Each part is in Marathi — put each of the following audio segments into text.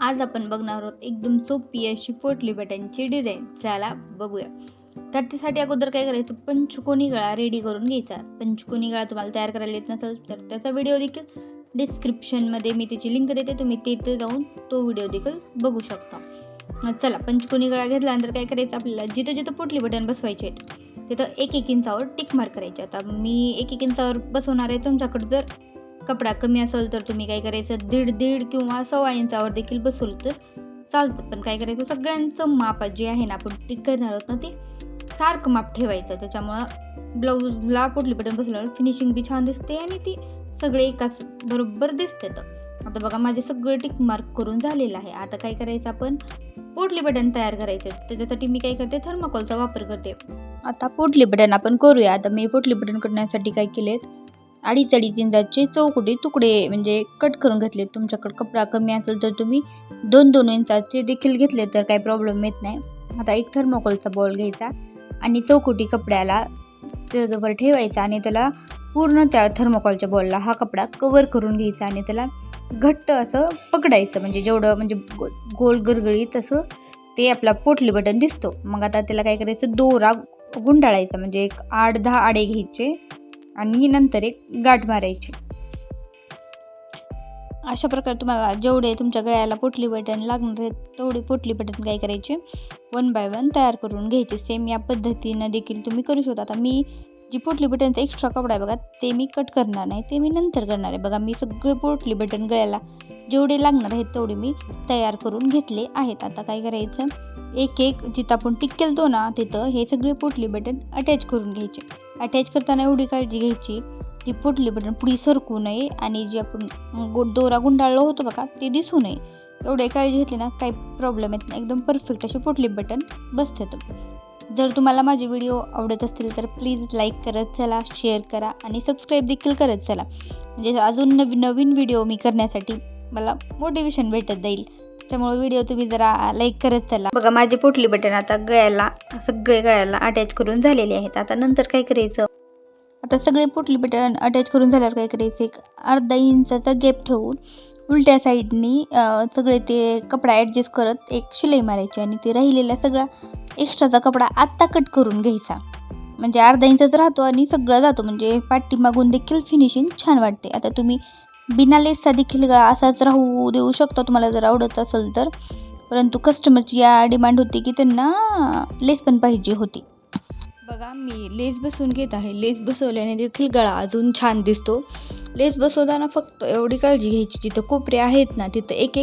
आज आपण बघणार आहोत एकदम सोपी अशी पोटली बटनची डिझाईन. चला बघूया. तर त्यासाठी अगोदर काय करायचं, पंचकोनी गळा रेडी करून घ्यायचा. पंचकोनी गळा तुम्हाला तयार करायला येत नसेल तर त्याचा व्हिडिओ देखील डिस्क्रिप्शनमध्ये मी त्याची लिंक देते, तुम्ही तिथे जाऊन तो व्हिडिओ देखील बघू शकता. चला, पंचकोनी गळा घेतल्यानंतर काय करायचं, आपल्याला जिथं जिथं पोटली बटन बसवायचे आहेत तिथं 1-1 इंचावर टिक मार्क करायचे. आता मी 1-1 इंचावर बसवणार आहे. तुमच्याकडे जर कपडा कमी असेल तर तुम्ही काय करायचं, 1.5 किंवा 1.25 इंचावर देखील बसवलं तर चालतं. पण काय करायचं, सगळ्यांचं माप जे आहे ना, आपण टिक करणार आहोत ना, ते सारखं माप ठेवायचं. त्याच्यामुळं ब्लाऊजला पोटली बटन बसवल्यावर फिनिशिंग बी छान दिसते आणि ती सगळे एकाच बरोबर दिसते. तर आता बघा, माझे सगळं टिक मार्क करून झालेलं आहे. आता काय करायचं, आपण पोटली बटन तयार करायचे. त्याच्यासाठी मी काय करते, थर्माकोलचा वापर करते. आता पोटली बटन आपण करूया. आता मी पोटली बटन करण्यासाठी काय केलेत, 2.5 इंचाचे चौकोटी तुकडे म्हणजे कट करून घेतले. तुमच्याकडे कपडा कमी असेल तर तुम्ही 2-2 इंचाचे देखील घेतले तर काही प्रॉब्लेम येत नाही. आता एक थर्माकोलचा बॉल घ्यायचा आणि चौकोटी कपड्याला त्याच्यावर ठेवायचा आणि त्याला पूर्ण त्या थर्माकोलच्या बॉलला हा कपडा कवर करून घ्यायचा आणि त्याला घट्ट असं पकडायचं. म्हणजे जेवढं म्हणजे गोल गरगळीत असं ते आपला पोटली बटन दिसतो. मग आता त्याला काय करायचं, दोरा गुंडाळायचा. म्हणजे एक 8-10 आडे घ्यायचे आणि नंतर एक गाठ मारायची. अशा प्रकारे तुम्हाला जेवढे तुमच्या गळ्याला पोटली बटन लागणार आहेत तेवढे पोटली बटन काय करायचे, 1 बाय 1 तयार करून घ्यायचे. सेम या पद्धतीनं देखील तुम्ही करू शकता. आता मी जी पोटली बटनचा एक्स्ट्रा कपडा आहे बघा, ते मी कट करणार नाही, ते मी नंतर करणार आहे. बघा, मी सगळे पोटली बटन गळ्याला जेवढे लागणार आहेत तेवढे मी तयार करून घेतले आहेत. आता काय करायचं, एक जिथं आपण टिक केलतो ना तिथं हे सगळे पोटली बटन अटॅच करून घ्यायचे. अटॅच करताना एवढी काळजी घ्यायची की पोटली बटन पुढे सरकू नये आणि जे आपण दोरा गुंडाळलं होतं बघा ते दिसू नये. एवढी काळजी घेतली ना काही प्रॉब्लेम येत नाही. एकदम परफेक्ट असे पोटली बटन बसतात. जर तुम्हाला माझे व्हिडिओ आवडत असतील तर प्लीज लाईक करत चला, शेअर करा आणि सबस्क्राईब देखील करत चला. म्हणजे अजून नवीन व्हिडिओ मी करण्यासाठी मला मोटिवेशन भेटत जाईल. त्यामुळे व्हिडिओ तुम्ही जरा लाईक करत चला. बघा, माझे पोटली बटन आता सगळे गळ्याला अटॅच करून झालेले आहेत. आता नंतर काय करायचं, आता सगळे पोटली बटन अटॅच करून झाल्यावर काय करायचं, एक 1/2 इंचाचा गॅप ठेवून उलट्या साईडनी सगळे ते कपडा ॲडजस्ट करत एक शिलाई मारायची आणि ते राहिलेला सगळा एक्स्ट्राचा कपडा आत्ता कट करून घ्यायचा. म्हणजे 1/2 इंचाचा राहतो आणि सगळं जातो. म्हणजे पाठीमागून देखील फिनिशिंग छान वाटते. आता तुम्ही बिना लेसचा देखील गळा असाच राहू देऊ शकता तुम्हाला जर आवडत असेल तर. परंतु कस्टमरची या डिमांड होती की त्यांना लेस पण पाहिजे होती. बघा, मी लेस बसवून घेत आहे. लेस बसवल्याने देखील गळा अजून छान दिसतो. लेस बसवताना फक्त एवढी काळजी घ्यायची, जिथं कोपरे आहेत ना तिथं एक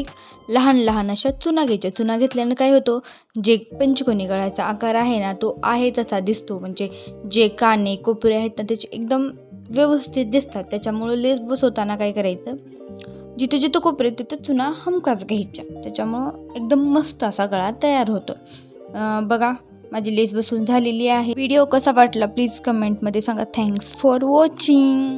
लहान अशा चुना घ्यायच्या. चुना घेतल्यानं काय होतं, जे पंचकोनी गळ्याचा आकार आहे ना तो आहे तसा दिसतो. म्हणजे जे काने कोपरे आहेत ना त्याचे एकदम व्यवस्थित दिसतात. त्याच्यामुळं लेस बसवताना काय करायचं, जिथं जिथं कोपरे तिथं चुना हमखास घ्यायच्या. त्याच्यामुळं एकदम मस्त असा गळा तयार होतो. बघा, माझी लेस बसून झालेली आहे. व्हिडिओ कसा वाटला प्लीज कमेंटमध्ये सांगा. Thanks for watching.